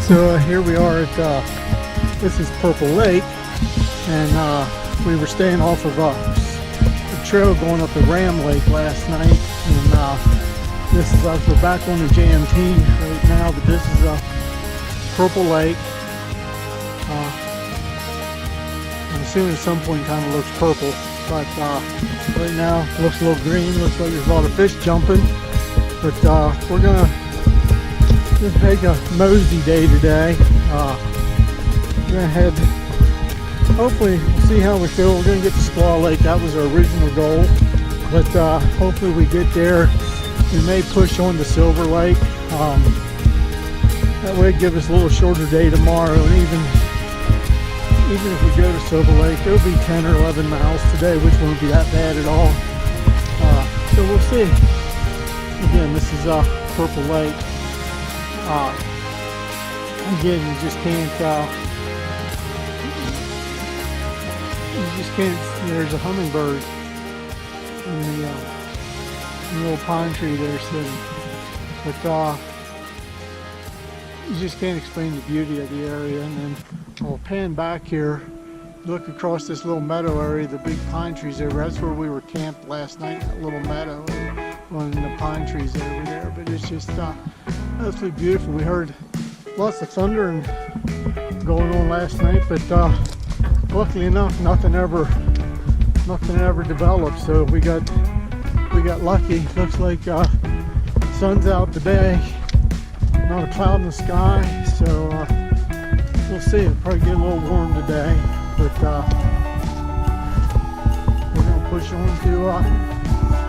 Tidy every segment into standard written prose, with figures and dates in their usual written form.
So here we are at, this is Purple Lake, and we were staying off of the trail going up the Ram Lake last night, and this is us. We're back on the JMT right now, but this is Purple Lake. I'm assuming at some point it kind of looks purple, but right now it looks a little green. Looks like there's a lot of fish jumping, but we're gonna just make a mosey day today. We're gonna head, hopefully we'll see how we feel. We're gonna get to Squaw Lake. That was our original goal, but hopefully we get there. We may push on to Silver Lake. That way give us a little shorter day tomorrow, and even if we go to Silver Lake, it'll be 10 or 11 miles today, which won't be that bad at all. So we'll see. Again, this is Purple Lake. Again, you just can't, there's a hummingbird in the little pine tree there sitting, but you just can't explain the beauty of the area. And then we'll pan back here, look across this little meadow area, the big pine trees there. That's where we were camped last night, that little meadow, on the pine trees over there. But it's just absolutely beautiful. We heard lots of thunder and going on last night, but luckily enough, nothing ever developed. So we got lucky. Looks like sun's out today, not a cloud in the sky. So we'll see. It'll probably get a little warm today, but we're gonna push on to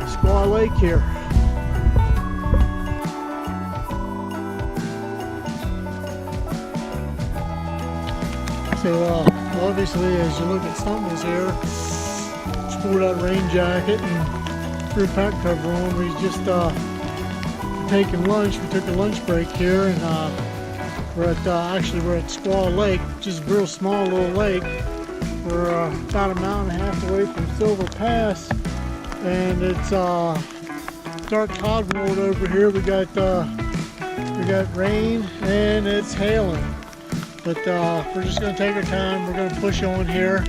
Squaw Lake here. So obviously, as you look at Stumbles here, just pulled out a rain jacket and threw a pack cover on. We just taking lunch. We took a lunch break here, and we're at Squaw Lake, just a real small little lake. We're about a mile and a half away from Silver Pass, and it's dark cloud rolled over here. We got rain and it's hailing. But we're just going to take our time. We're going to push on here.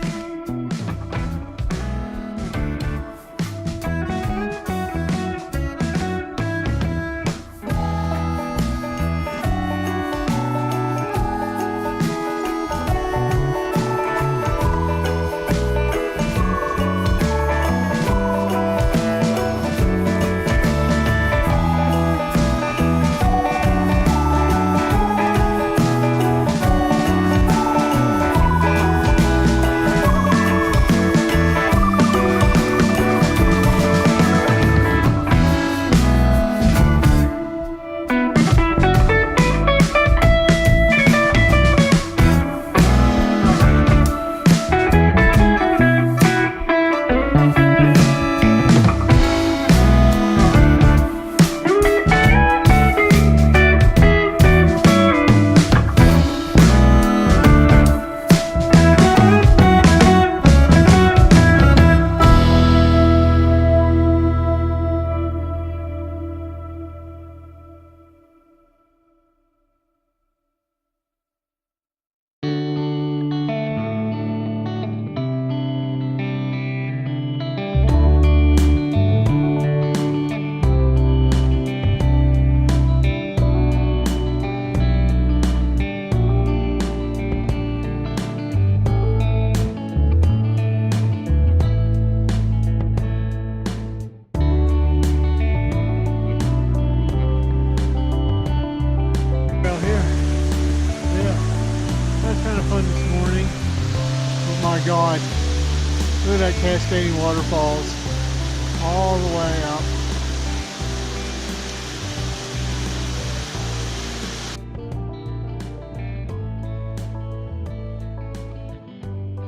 My God, look at that cascading waterfalls all the way up.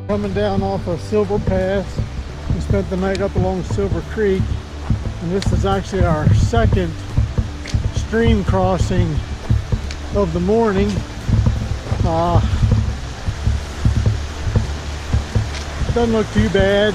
Coming down off of Silver Pass, we spent the night up along Silver Creek, and this is actually our second stream crossing of the morning. Doesn't look too bad.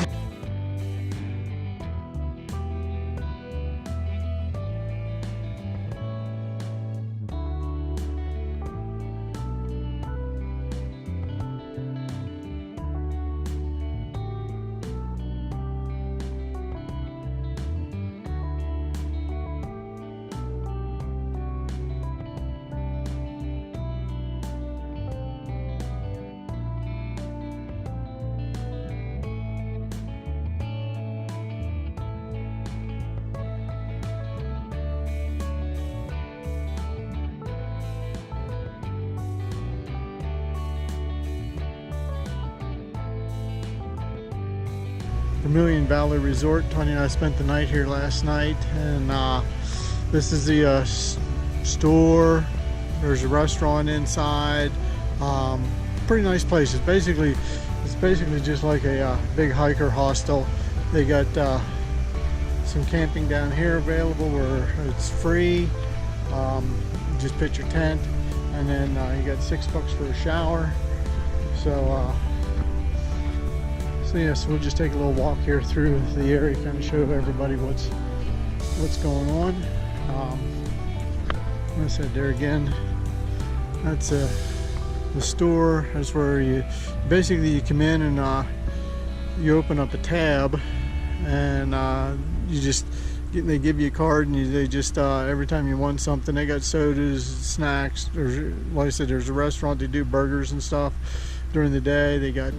Vermilion Valley Resort. Tony and I spent the night here last night, and this is the store. There's a restaurant inside. Pretty nice place. It's basically just like a big hiker hostel. They got some camping down here available where it's free. You just pitch your tent, and then you got $6 for a shower. So yes, we'll just take a little walk here through the area, kind of show everybody what's going on. Like I said, there again, that's the store. That's where you come in and you open up a tab, and they give you a card, and they just every time you want something, they got sodas, snacks. Like I said, there's a restaurant. They do burgers and stuff during the day. They got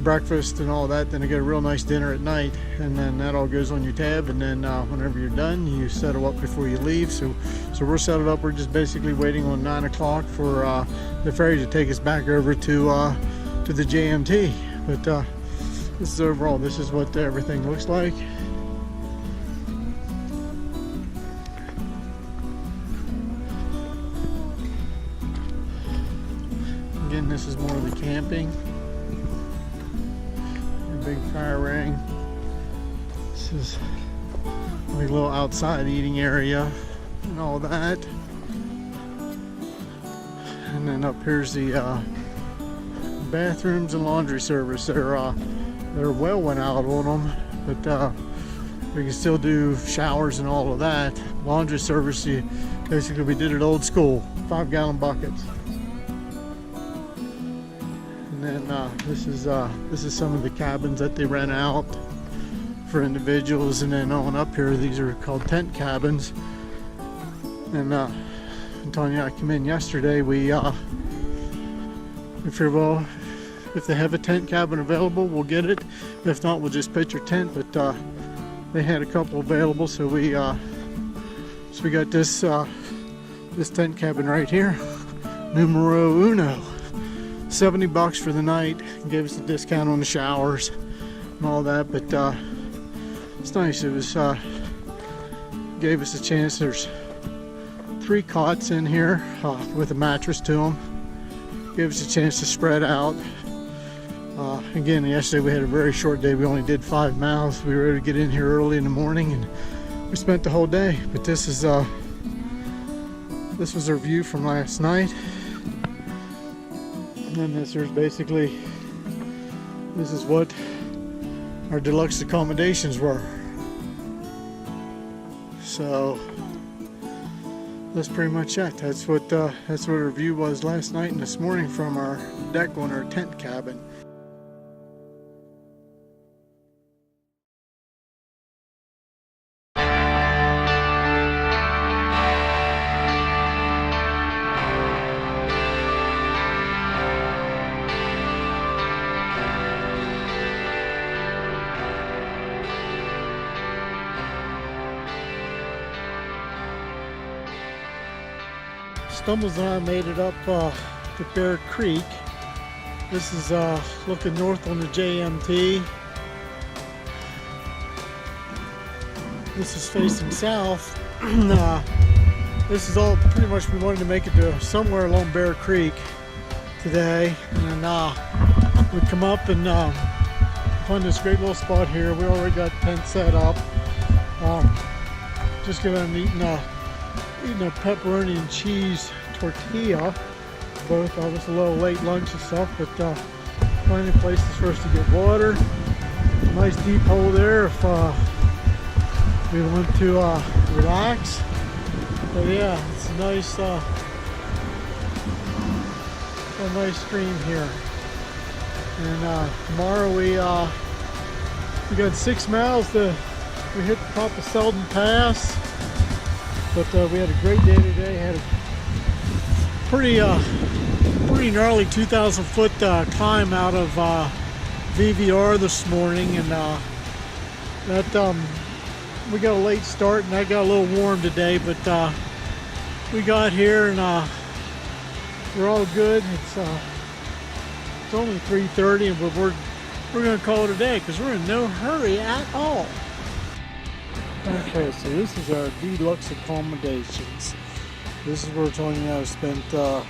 breakfast and all that. Then they got a real nice dinner at night, and then that all goes on your tab. And then whenever you're done, you settle up before you leave. So we're settled up. We're just basically waiting on 9 o'clock for the ferry to take us back over to the JMT. But this is overall. This is what everything looks like. Again, this is more of the camping. A big fire ring. This is like a little outside eating area and all that. And then up here's the bathrooms and laundry service. Their well went out on them, but we can still do showers and all of that. Laundry service, basically we did it old school, 5-gallon buckets. And then this is some of the cabins that they rent out for individuals. And then on up here, these are called tent cabins. And Tony and I came in yesterday. We figured, well, if they have a tent cabin available, we'll get it. If not, we'll just pitch your tent. But they had a couple available, so we got this tent cabin right here, numero uno. $70 for the night. Gave us a discount on the showers and all that, but it's nice. It was gave us a chance. There's 3 cots in here with a mattress to them. Gave us a chance to spread out. Again, yesterday we had a very short day. We only did 5 miles. We were able to get in here early in the morning, and we spent the whole day. But this was our view from last night. And then this is what our deluxe accommodations were. So that's pretty much it. That's what our view was last night and this morning from our deck on our tent cabin. Stumbles and I made it up to Bear Creek. This is looking north on the JMT. This is facing south. This is all pretty much, we wanted to make it to somewhere along Bear Creek today. And we come up and find this great little spot here. We already got tents set up. Just going to eating a pepperoni and cheese tortilla. Both was a little late lunch and stuff, but finding places for us to get water. A nice deep hole there if we want to relax. But yeah, it's a nice stream here. And tomorrow we got 6 miles to. We hit the top of Selden Pass. But we had a great day today. Had a pretty gnarly 2,000 foot climb out of VVR this morning, and that we got a late start, and I got a little warm today. But we got here, and we're all good. It's only 3:30, but we're we're going to call it a day because we're in no hurry at all. Okay, so this is our deluxe accommodations. This is where Tony and I have spent the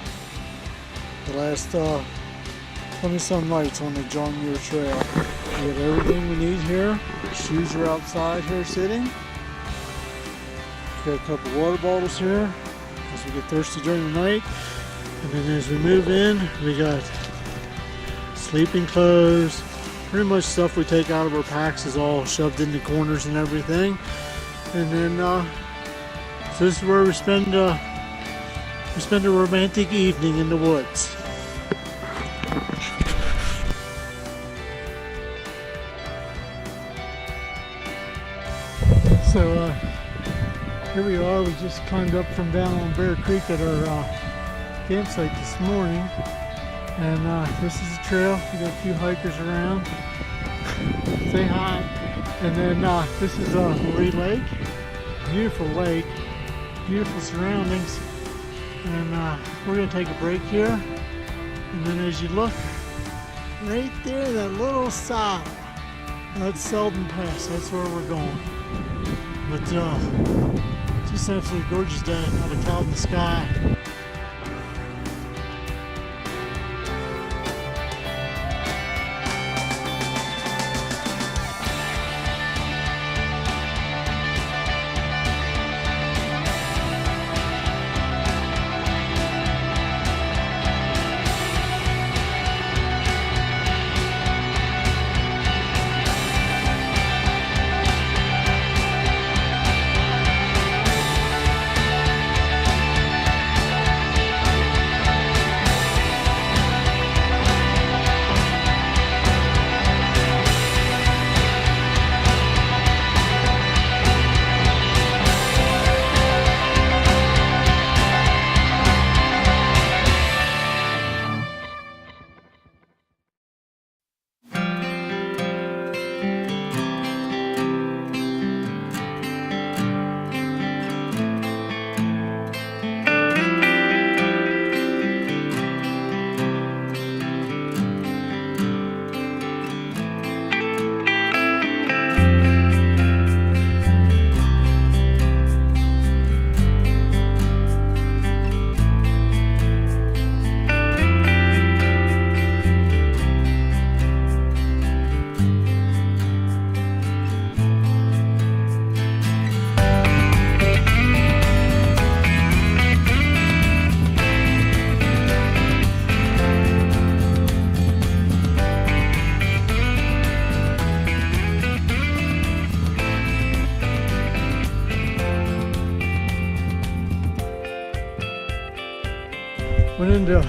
last 20-some nights on the John Muir Trail. We have everything we need here. Shoes are outside here sitting. Got a couple water bottles here as we get thirsty during the night. And then as we move in, we got sleeping clothes. Pretty much stuff we take out of our packs is all shoved in the corners and everything. And then so this is where we spend a romantic evening in the woods. So here we are. We just climbed up from down on Bear Creek at our campsite this morning, and this is the trail. We got a few hikers around. Say hi. And then this is Muir Lake. Beautiful lake, beautiful surroundings. And we're gonna take a break here. And then as you look, right there, that little side, that's Selden Pass. That's where we're going. But just an absolutely gorgeous day, not a cloud in the sky. Went into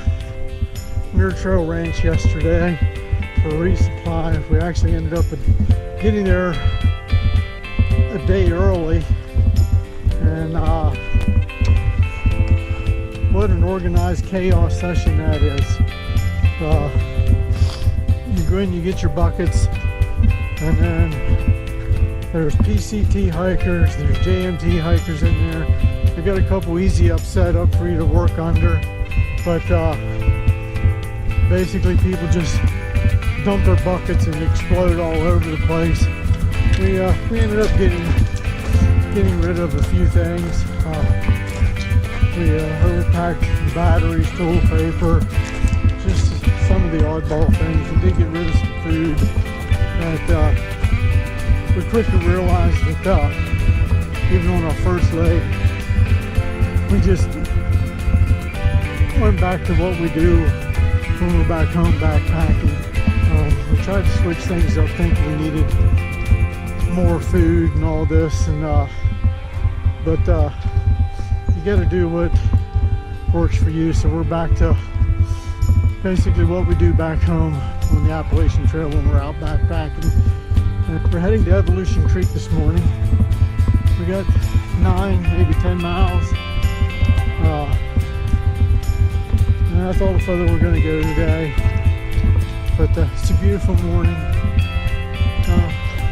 Muir Trail Ranch yesterday for a resupply. We actually ended up getting there a day early, and what an organized chaos session that is. You go in, you get your buckets, and then there's PCT hikers, there's JMT hikers in there. They got a couple easy up set up for you to work under. But basically people just dump their buckets and explode all over the place. We ended up getting rid of a few things. We overpacked batteries, toilet paper, just some of the oddball things. We did get rid of some food. But we quickly realized that even on our first leg, we just went back to what we do when we're back home backpacking. We tried to switch things up, thinking we needed more food and all this, and but you got to do what works for you. So we're back to basically what we do back home on the Appalachian Trail when we're out backpacking. And we're heading to Evolution Creek this morning. We got 9, maybe 10 miles. And that's all the further we're going to go today. But it's a beautiful morning.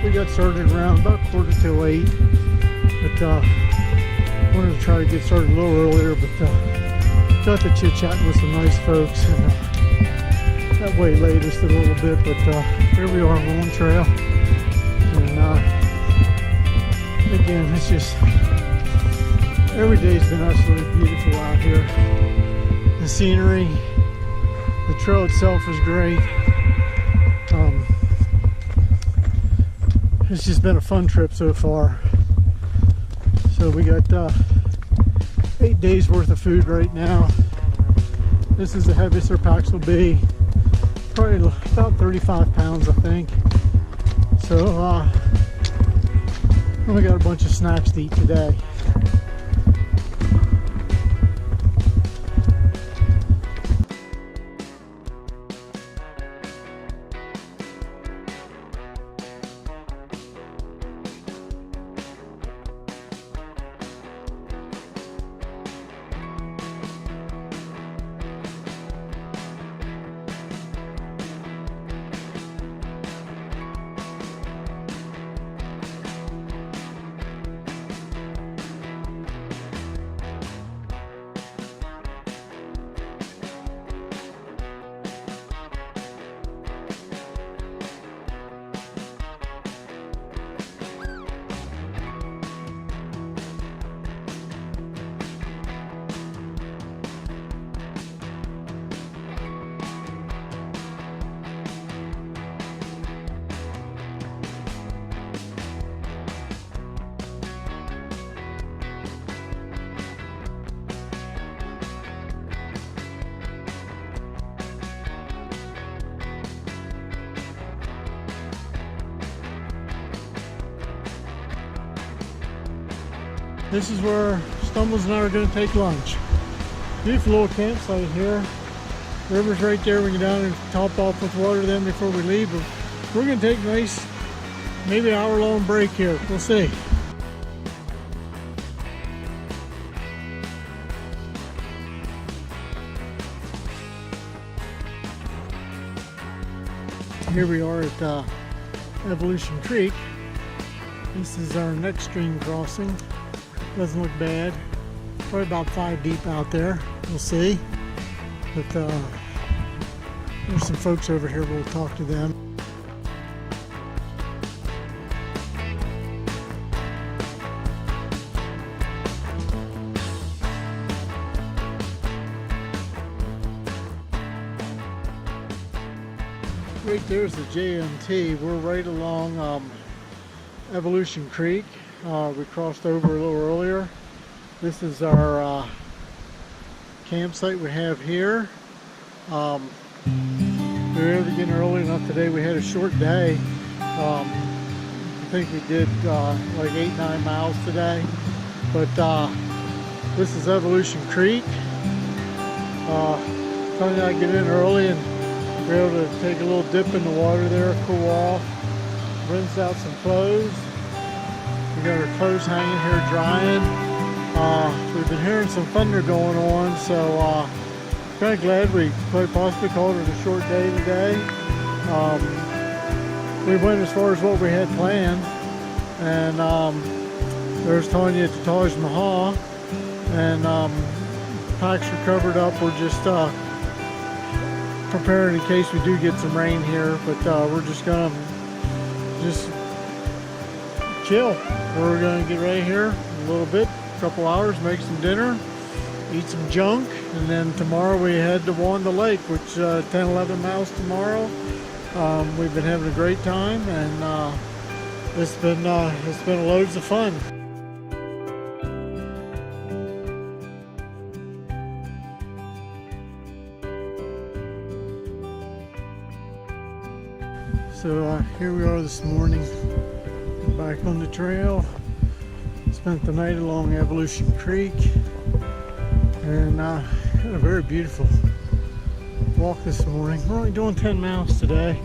We got started around about 7:45. But wanted to try to get started a little earlier. But got to chit-chatting with some nice folks. And that waylaid us a little bit, but here we are on the trail. And again, it's just, every day's been absolutely beautiful out here. The scenery, the trail itself is great. It's just been a fun trip so far. So we got 8 days worth of food right now. This is the heaviest our packs will be. Probably about 35 pounds, I think. So we got a bunch of snacks to eat today. This is where Stumbles and I are going to take lunch. Beautiful little campsite here. River's right there. We can go down and top off with water then before we leave. But we're going to take a nice, maybe an hour-long break here. We'll see. Here we are at Evolution Creek. This is our next stream crossing. Doesn't look bad. Probably about 5 deep out there. We'll see. But there's some folks over here. We'll talk to them. Right there's the JMT. We're right along Evolution Creek. We crossed over a little earlier. This is our campsite we have here. We were able to get in early enough today. We had a short day. I think we did like 8-9 miles today. But this is Evolution Creek. Tony and I get in early and we're able to take a little dip in the water there, cool off, rinse out some clothes. We got our clothes hanging here drying. We've been hearing some thunder going on, so kind of glad we quite possibly called it a short day today. We went as far as what we had planned, and there's Tanya at the Taj Mahal, and packs are covered up. We're just preparing in case we do get some rain here, but we're just gonna chill. We're gonna get right here in a little bit, a couple hours, make some dinner, eat some junk, and then tomorrow we head to Wanda Lake, which 10-11 miles tomorrow. We've been having a great time, and it's been loads of fun. So here we are this morning, back on the trail. Spent the night along Evolution Creek, and had a very beautiful walk this morning. We're only doing 10 miles today.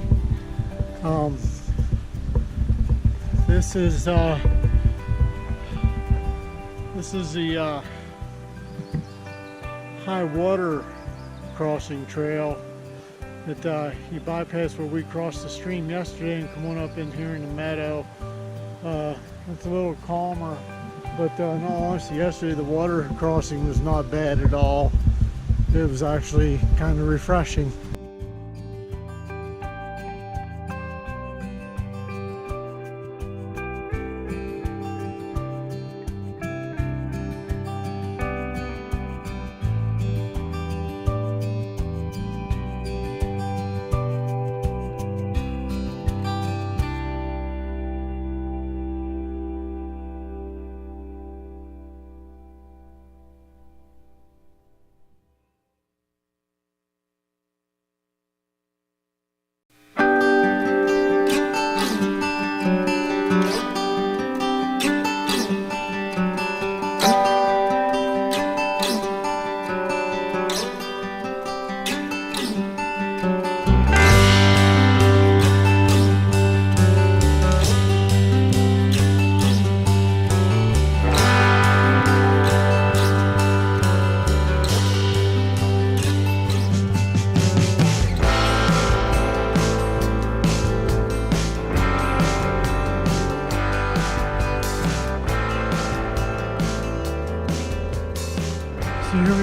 This is the high water crossing trail that you bypass where we crossed the stream yesterday and come on up in here in the meadow. It's a little calmer, but in all honesty, yesterday the water crossing was not bad at all. It was actually kind of refreshing.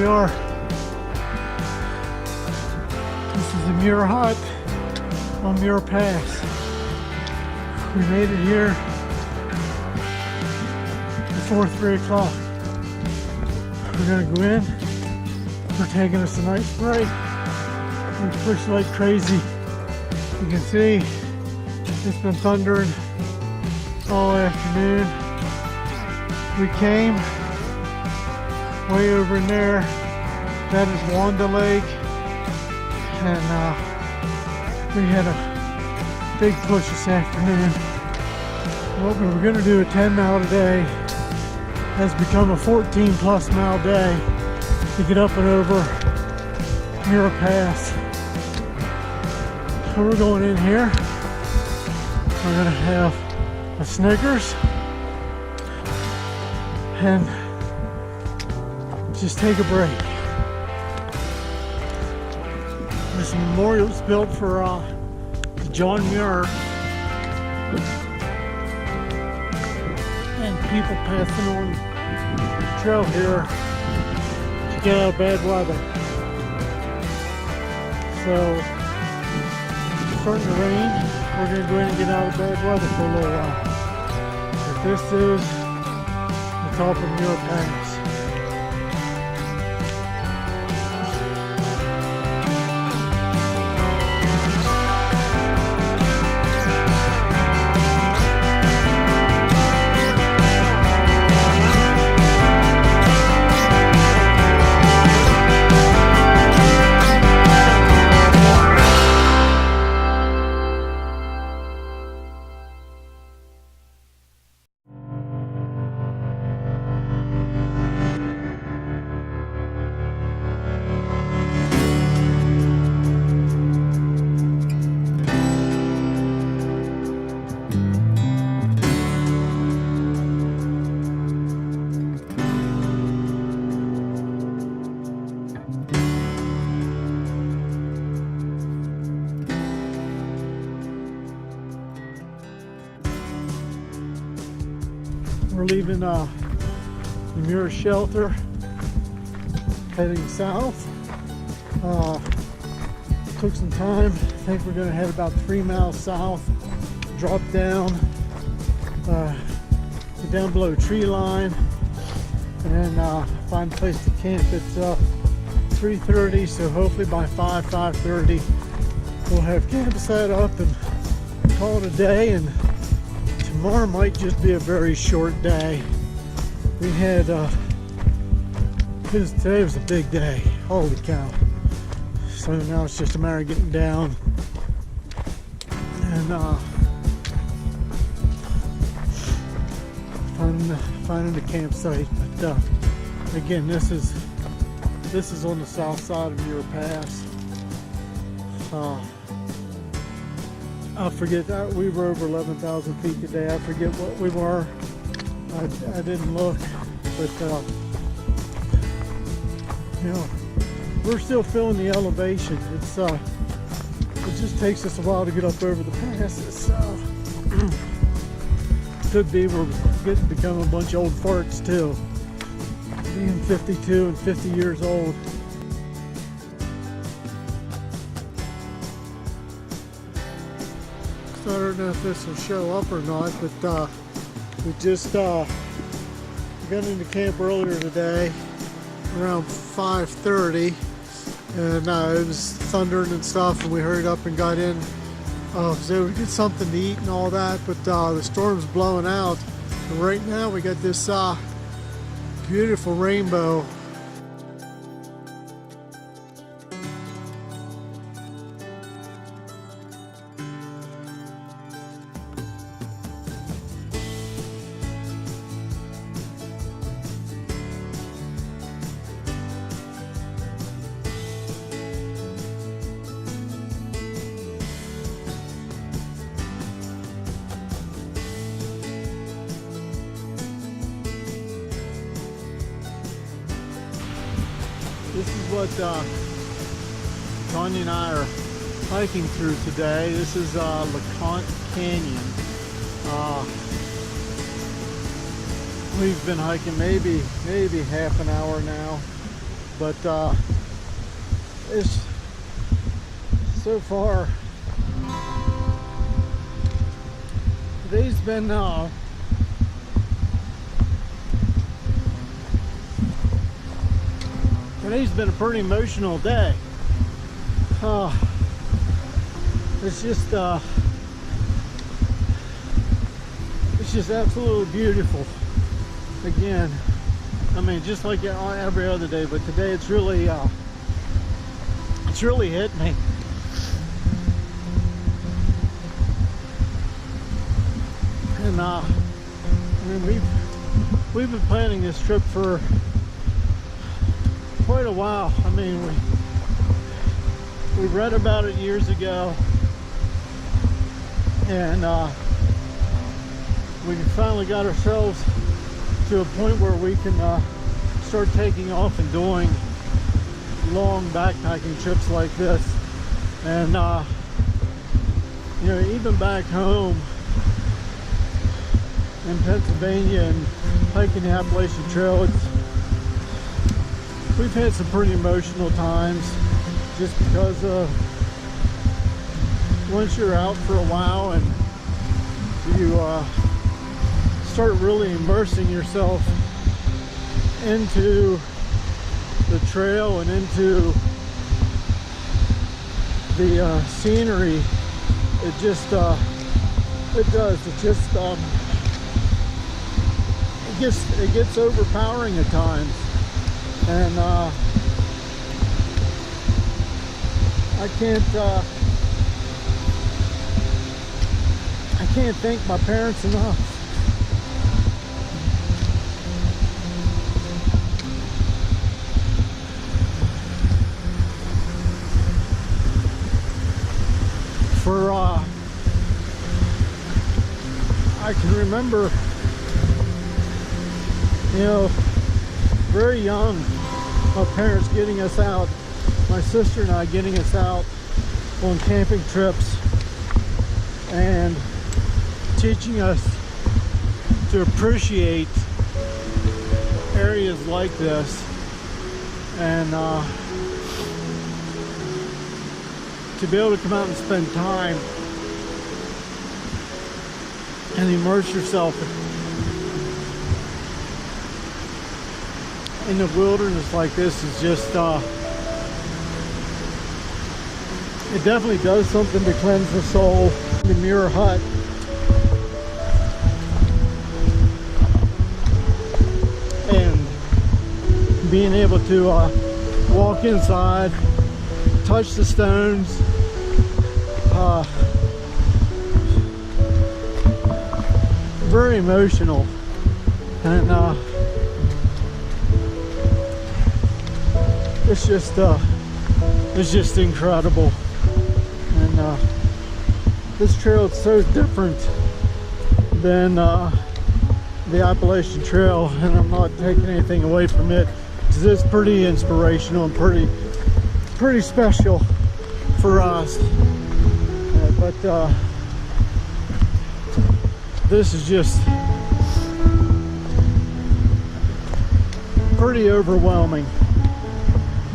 we are. This is the Muir hut on Muir Pass. We made it here before 3 o'clock. We're gonna go in. We're taking us a nice break. We push like crazy. You can see it's been thundering all afternoon. We came way over in there. That is Wanda Lake. And we had a big push this afternoon. What we were going to do a 10-mile today has become a 14+ mile day to get up and over Muir Pass. So we're going in here. We're going to have a Snickers and just take a break. This memorial is built for John Muir, and people passing on the trail here to get out of bad weather. So it's starting to rain. We're going to go in and get out of bad weather for a little while. But this is the top of Muir Pass. We're leaving the Muir shelter, heading south. Took some time. I think we're going to head about 3 miles south, drop down, get down below tree line, and then find a place to camp. It's 3:30, so hopefully by 5:30 we'll have camp set up and call it a day. And tomorrow might just be a very short day. We had today was a big day. Holy cow. So now it's just a matter of getting down and finding the campsite. But again, this is on the south side of Muir Pass. I forget, we were over 11,000 feet today. I forget what we were. I didn't look, but you know, we're still feeling the elevation. It's it just takes us a while to get up over the passes. Could be we're getting to become a bunch of old farts too. Being 52 and 50 years old. I don't know if this will show up or not, but we just got into camp earlier today around 5:30, and it was thundering and stuff, and we hurried up and got in so we get something to eat and all that. But the storm's blowing out, and right now we got this beautiful rainbow. This is what Tanya and I are hiking through today. This is LeConte Canyon. We've been hiking maybe half an hour now. but it's so far. Today's been a pretty emotional day. It's just absolutely beautiful. Again, I mean, just like every other day, but today it's really hit me. And I mean, we've been planning this trip for quite a while. I mean, we read about it years ago, and we finally got ourselves to a point where we can start taking off and doing long backpacking trips like this. And you know, even back home in Pennsylvania and hiking the Appalachian Trail, we've had some pretty emotional times, just because once you're out for a while and you start really immersing yourself into the trail and into the scenery, it just it gets overpowering at times. And I can't thank my parents enough. For I can remember, you know, very young, my parents getting us out, my sister and I getting us out on camping trips and teaching us to appreciate areas like this, and to be able to come out and spend time and immerse yourself in the wilderness like this is just it definitely does something to cleanse the soul. The Muir hut, and being able to walk inside, touch the stones, very emotional. And it's just incredible. And this trail is so different than the Appalachian Trail, and I'm not taking anything away from it, because it's pretty inspirational and pretty special for us. But this is just pretty overwhelming.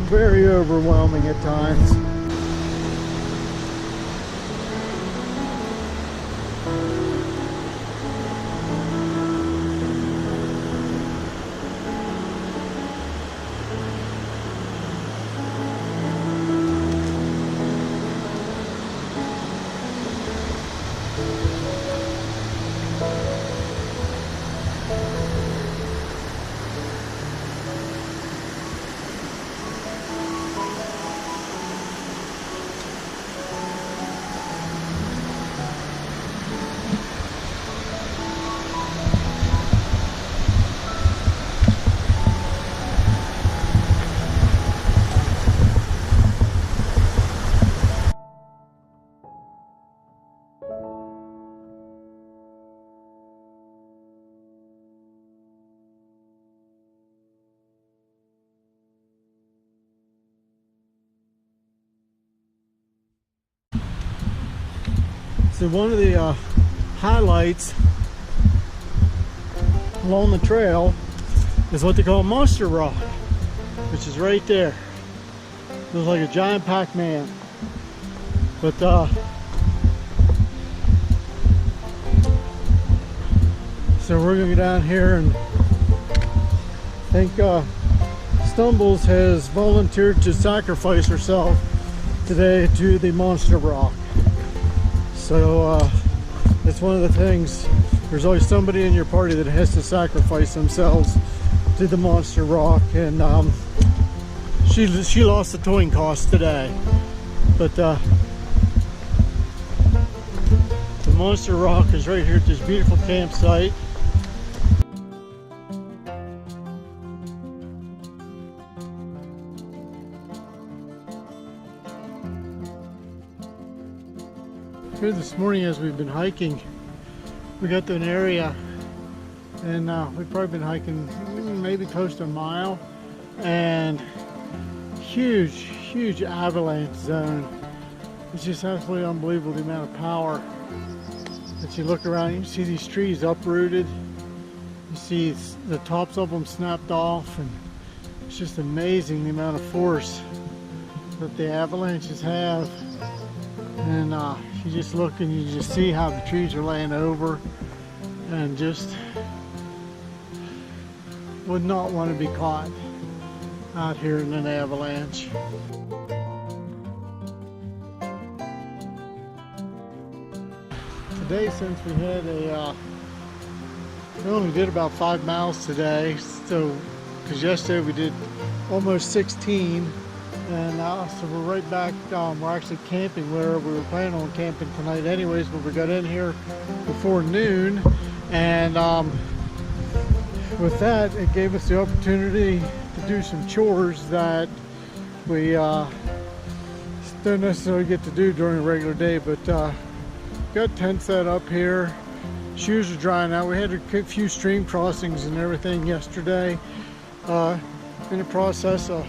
Very overwhelming at times. So one of the highlights along the trail is what they call monster rock. which is right there. Looks like a giant Pac-Man. But so we're gonna go down here, and I think Stumbles has volunteered to sacrifice herself today to the monster rock. So it's one of the things, there's always somebody in your party that has to sacrifice themselves to the monster rock, and she lost the towing cost today. But the monster rock is right here at this beautiful campsite. Here this morning as we've been hiking, we got to an area, and we've probably been hiking maybe close to a mile, and huge avalanche zone. It's just absolutely unbelievable the amount of power that you look around. You see these trees uprooted, you see the tops of them snapped off, and it's just amazing the amount of force that the avalanches have. And you just look and you just see how the trees are laying over, and just would not want to be caught out here in an avalanche. Today, since we had we only did about 5 miles today, so because yesterday we did almost 16. And so we're right back, we're actually camping where we were planning on camping tonight anyways, but we got in here before noon, and with that it gave us the opportunity to do some chores that we don't necessarily get to do during a regular day. But got tent set up here, shoes are drying out. We had a few stream crossings and everything yesterday, in the process of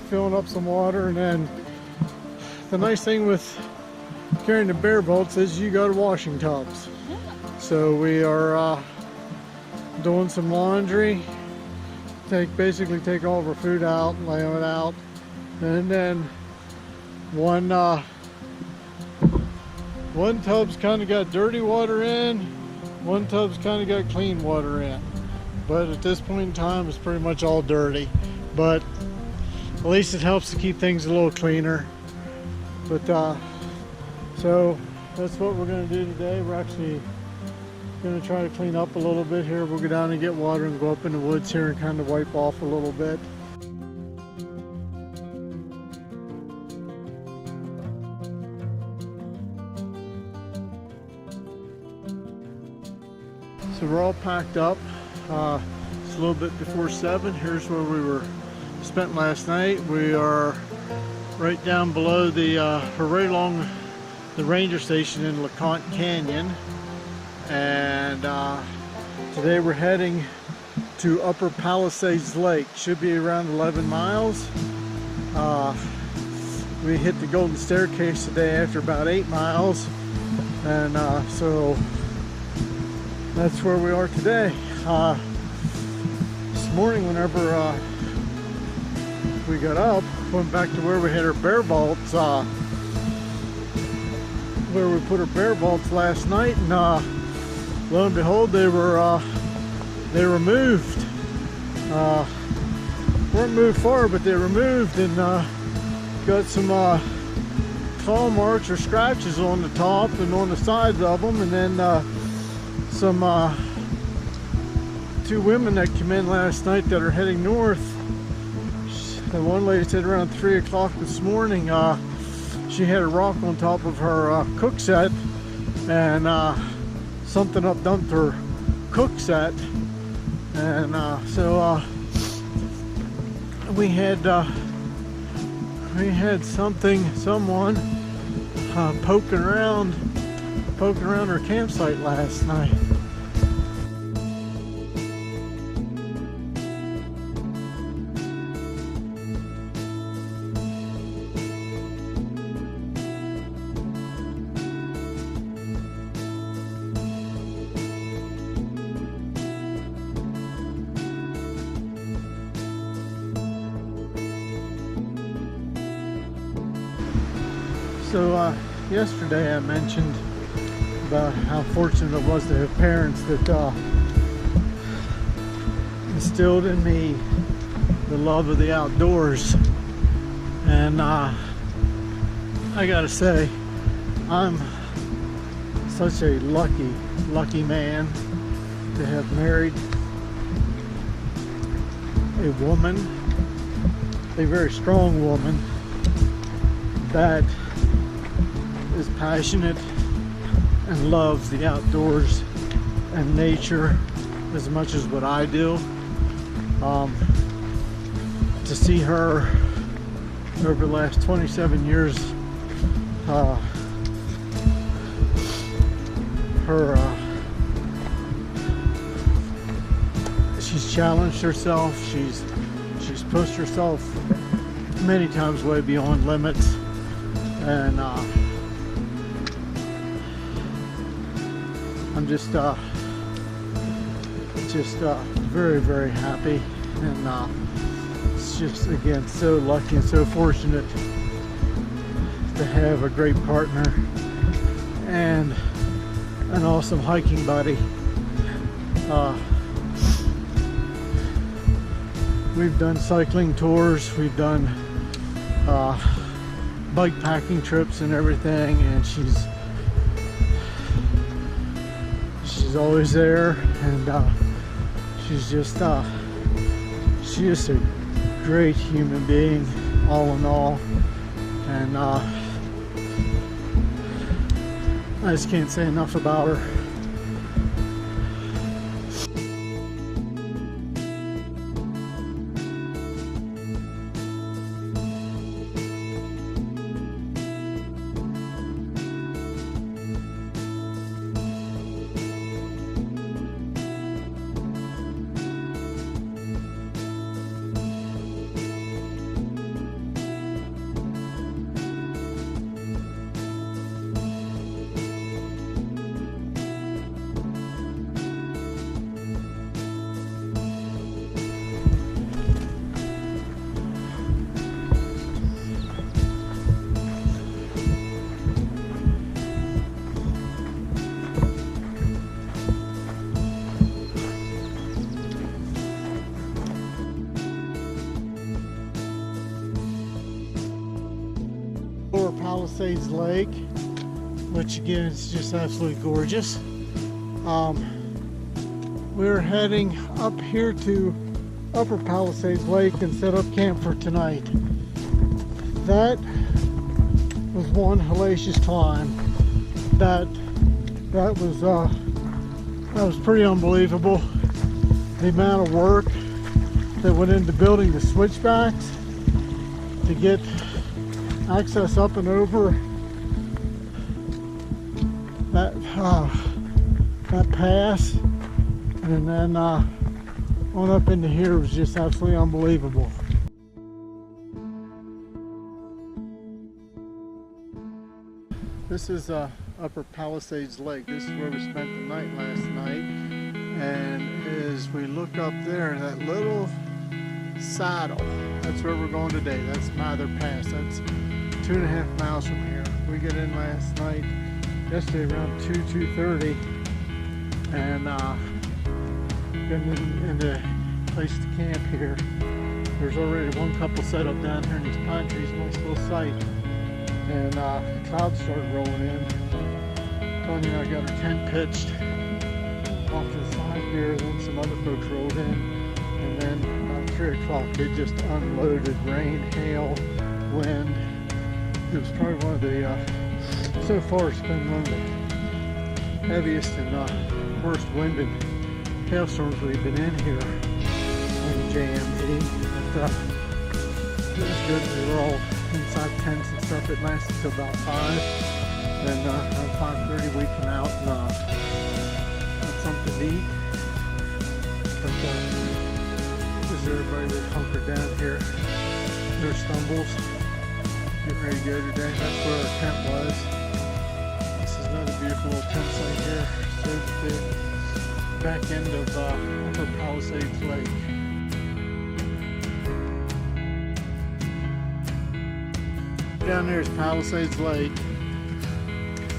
filling up some water. And then the nice thing with carrying the bear bolts is you go to washing tubs. So we are doing some laundry, basically take all of our food out, lay it out, and then one tub's kind of got dirty water in, one tub's kind of got clean water in, but at this point in time it's pretty much all dirty, but at least it helps to keep things a little cleaner. But so that's what we're going to do today. We're actually going to try to clean up a little bit here. We'll go down and get water and go up in the woods here and kind of wipe off a little bit. So we're all packed up. It's a little bit before 7. Here's where we spent last night. We are right down below we're right along the ranger station in LeConte Canyon, and today we're heading to Upper Palisades Lake. Should be around 11 miles. We hit the Golden Staircase today after about 8 miles, and so that's where we are today. This morning, whenever we got up, went back to where we had our bear bolts, where we put our bear bolts last night, and lo and behold, they were moved. Weren't moved far, but they were moved, and got some claw marks or scratches on the top and on the sides of them, and then some 2 women that came in last night that are heading north. And one lady said around 3 o'clock this morning, she had a rock on top of her cook set, and something up dumped her cook set, and so we had someone poking around our campsite last night. So yesterday I mentioned about how fortunate I was to have parents that instilled in me the love of the outdoors, and I gotta say, I'm such a lucky man to have married a woman, a very strong woman that is passionate and loves the outdoors and nature as much as what I do. To see her over the last 27 years, she's challenged herself, she's pushed herself many times way beyond limits, and I'm just very happy, and it's just, again, so lucky and so fortunate to have a great partner and an awesome hiking buddy. We've done cycling tours, we've done bike packing trips and everything, and she's always there, and she's just she is a great human being, all in all, and I just can't say enough about her. Palisades Lake, which again is just absolutely gorgeous. We're heading up here to Upper Palisades Lake and set up camp for tonight. That was one hellacious climb. That was pretty unbelievable. The amount of work that went into building the switchbacks to get access up and over that pass, and then on up into here was just absolutely unbelievable. This is Upper Palisades Lake. This is where we spent the night last night, and as we look up there, that little saddle, that's where we're going today. That's Mather Pass. That's 2.5 miles from here. We got in last night, yesterday around 2:30, and getting into a place to camp here. There's already one couple set up down here in these pine trees, nice little site, and clouds started rolling in. Telling you, I got our tent pitched off to the side here, and then some other folks rolled in, and then about 3 o'clock it just unloaded, rain, hail, wind. It was probably one of the, so far it's been one of the heaviest and worst wind and hailstorms we've been in here in JME. But it was good. We were all inside tents and stuff. It lasted till about 5. Then around 5:30 we came out and had something to eat. But this is everybody that hunkered down here. There's Stumbles. Getting ready to go today. That's where our tent was. This is another beautiful little tent site here. So the back end of Upper Palisades Lake. down there is Palisades Lake.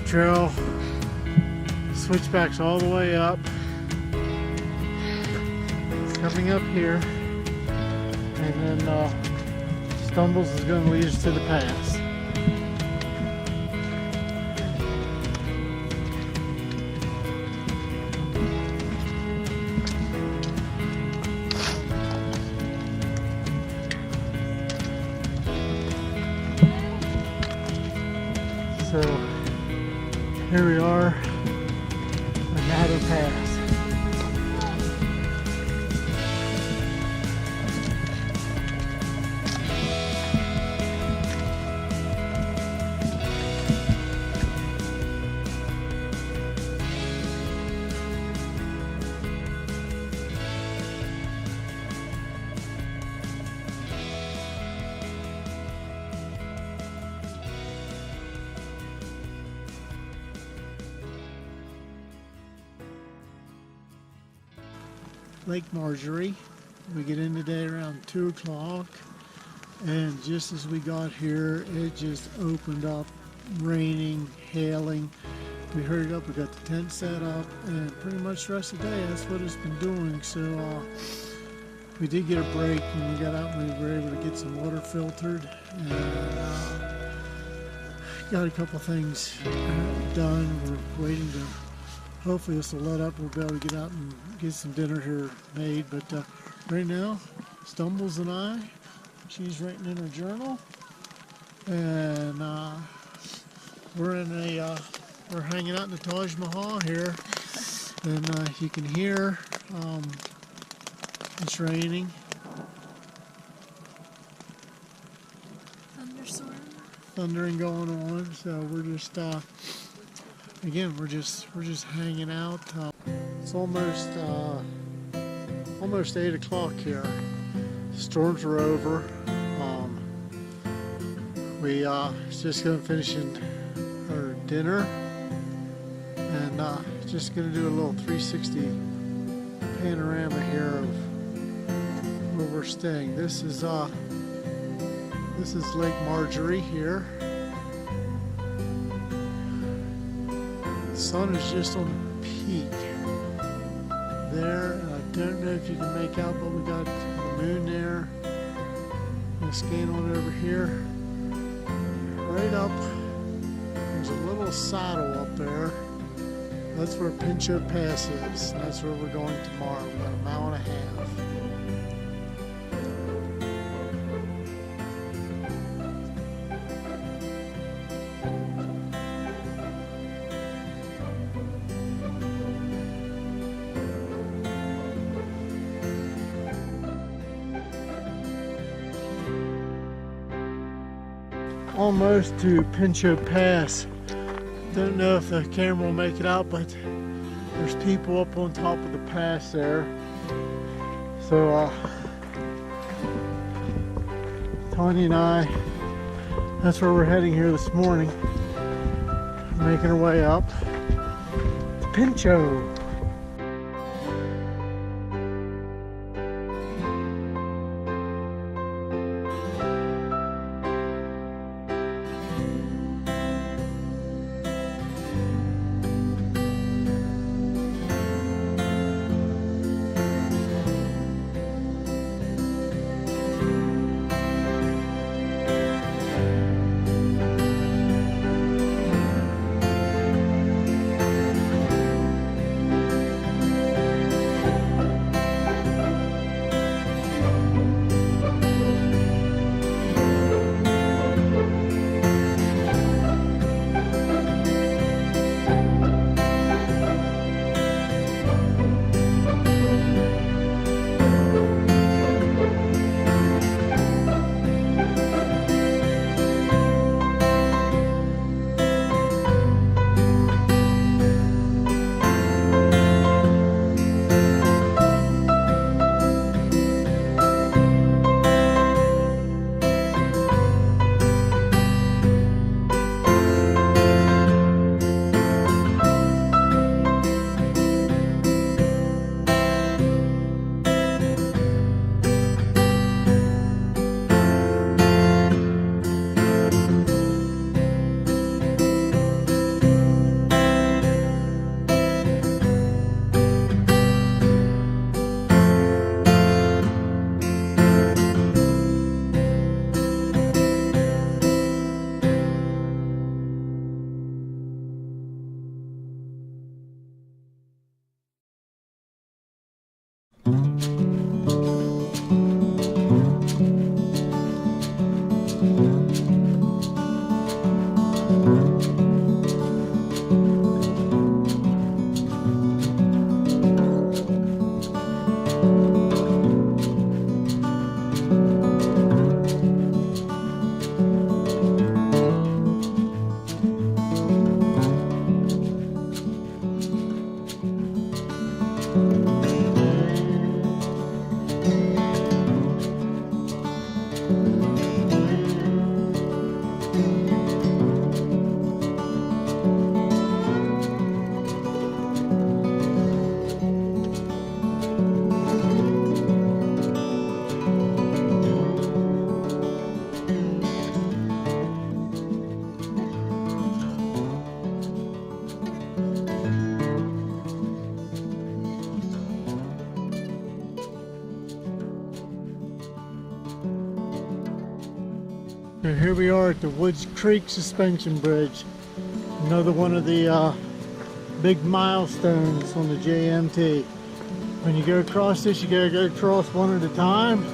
Trail switchbacks all the way up. It's coming up here, and then Stumbles is going to lead us to the pass. So here we are, another pass. Lake Marjorie. We get in today around 2 o'clock, and just as we got here, it just opened up, raining, hailing. We hurried up, we got the tent set up, and pretty much the rest of the day, that's what it's been doing. So we did get a break when we got out, and we were able to get some water filtered, and got a couple things done. We're waiting to, hopefully this will let up, we'll be able to get out and get some dinner here made. But right now, Stumbles and I, she's writing in her journal, and we're hanging out in the Taj Mahal here, and you can hear it's raining. Thundering going on. So we're just again, we're just hanging out. It's almost 8 o'clock here. Storms are over. We just gonna finish our dinner, and just gonna do a little 360 panorama here of where we're staying. This is Lake Marjorie here. The sun is just on the peak there. I don't know if you can make out, but we got the moon there. I'm gonna scan on over here. Right up, there's a little saddle up there. That's where Pinchot Pass is. That's where we're going tomorrow. We got a mile and a half. Almost to Pinchot Pass. Don't know if the camera will make it out, but there's people up on top of the pass there. So Tanya and I, that's where we're heading here this morning. Making our way up to Pinchot. So here we are at the Woods Creek Suspension Bridge. Another one of the big milestones on the JMT. When you go across this, you gotta go across one at a time.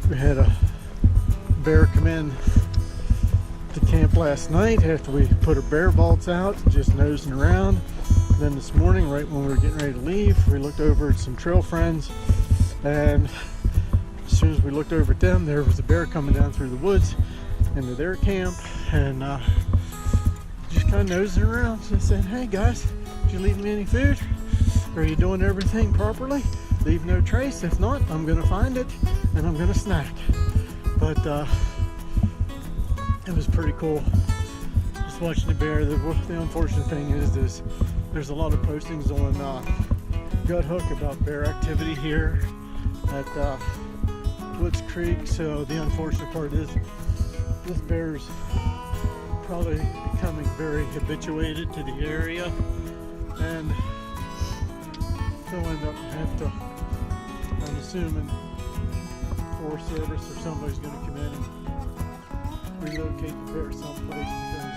We had a bear come in to camp last night after we put our bear vaults out, just nosing around. Then this morning, right when we were getting ready to leave, we looked over at some trail friends, and as soon as we looked over at them, there was a bear coming down through the woods into their camp, and just kind of nosing around. So I said, "Hey guys, did you leave me any food? Are you doing everything properly? Leave no trace. If not, I'm gonna find it and I'm gonna snack." But it was pretty cool just watching the bear. The unfortunate thing is there's a lot of postings on Gut Hook about bear activity here at Woods Creek. So the unfortunate part is this bear's probably becoming very habituated to the area, and they'll end up have to, I'm assuming, Forest Service or somebody's going to come in and relocate the bear someplace, because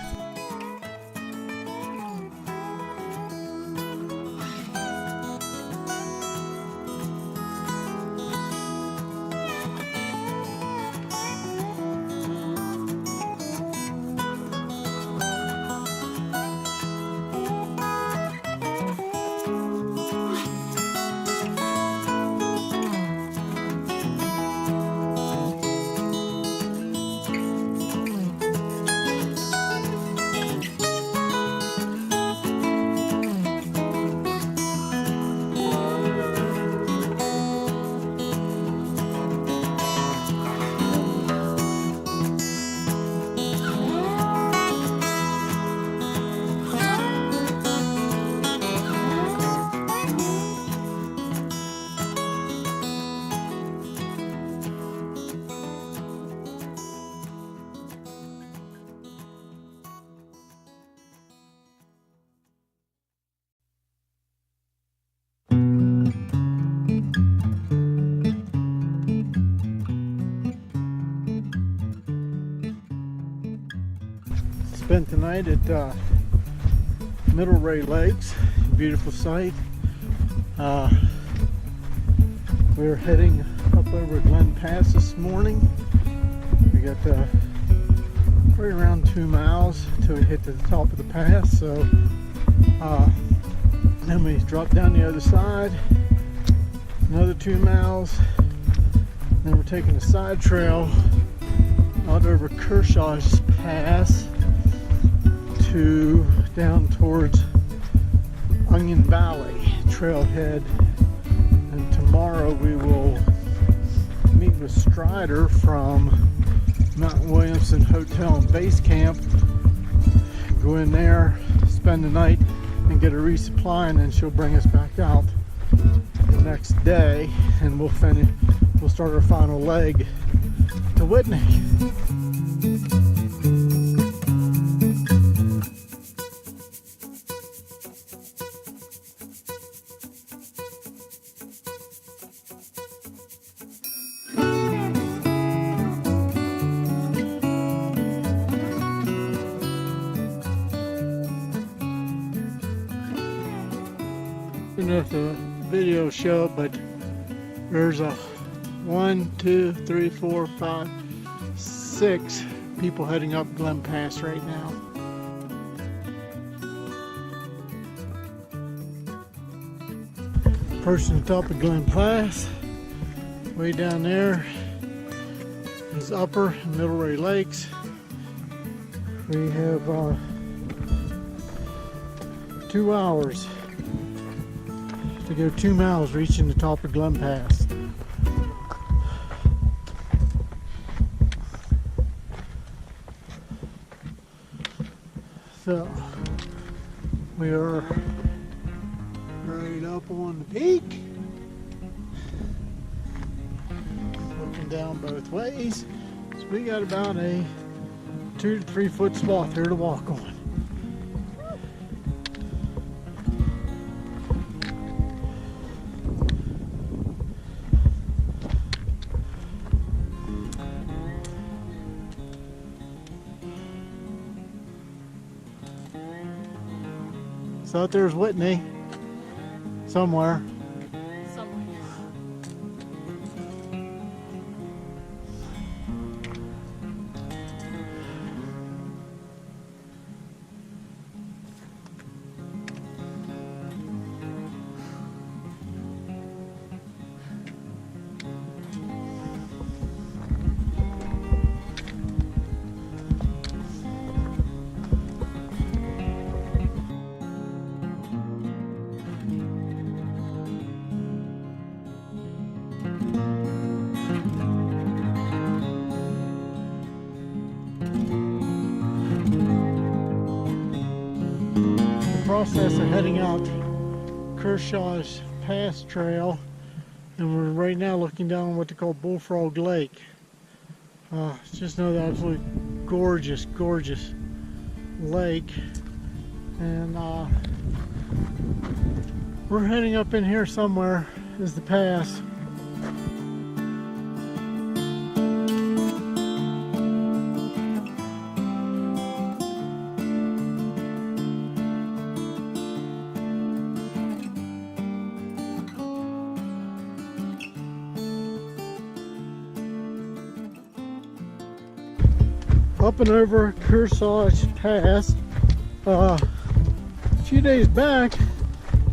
spent the night at Middle Ray Lakes. Beautiful sight. We were heading up over Glen Pass this morning. We got right around 2 miles till we hit to the top of the pass. So then we drop down the other side, another 2 miles. Then we're taking a side trail out over Kershaw's Pass to down towards Onion Valley trailhead. And tomorrow we will meet with Strider from Mount Williamson Hotel and Base Camp. Go in there, spend the night, and get a resupply, and then she'll bring us back out the next day, and we'll start our final leg to Whitney. I don't know if the video will show it, but there's a 1, 2, 3, 4, 5, 6 people heading up Glen Pass right now. Approaching the top of Glen Pass. Way down there is Upper and Middle Ray Lakes. We have 2 hours to go 2 miles, reaching the top of Glen Pass. So we are right up on the peak, looking down both ways. So we got about a 2 to 3 foot swath here to walk on. So out there's Whitney, somewhere. Process of heading out Kershaw's Pass Trail, and we're right now looking down what they call Bullfrog Lake. It's just another absolutely gorgeous, gorgeous lake, and we're heading up in here somewhere is the pass. Up and over Kearsarge Pass. A few days back,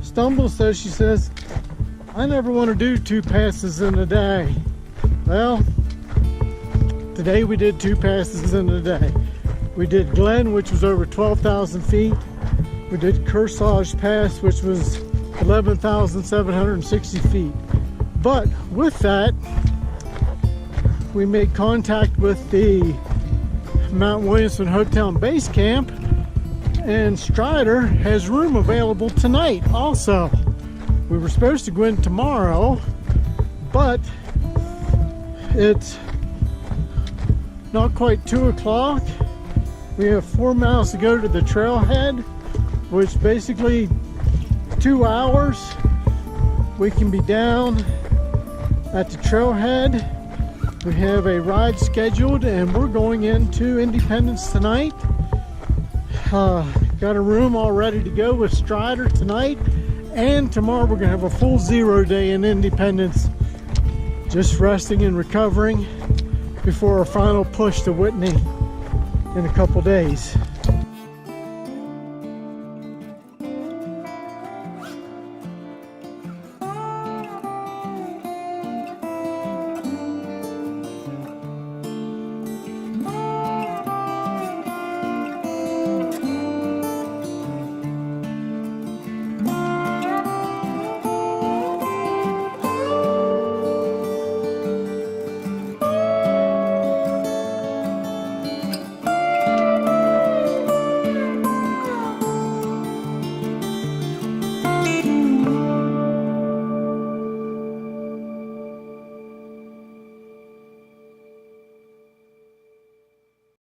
Stumble says, she says, I never want to do 2 passes in a day. Well, today we did 2 passes in a day. We did Glen, which was over 12,000 feet. We did Kearsarge Pass, which was 11,760 feet. But with that, we made contact with the Mount Williamson Hotel and Base Camp, and Strider has room available tonight also. We were supposed to go in tomorrow, but it's not quite 2 o'clock. We have 4 miles to go to the trailhead, which basically 2 hours we can be down at the trailhead. We have a ride scheduled, and we're going into Independence tonight. Got a room all ready to go with Strider tonight, and tomorrow we're going to have a full 0 day in Independence, just resting and recovering before our final push to Whitney. in a couple days.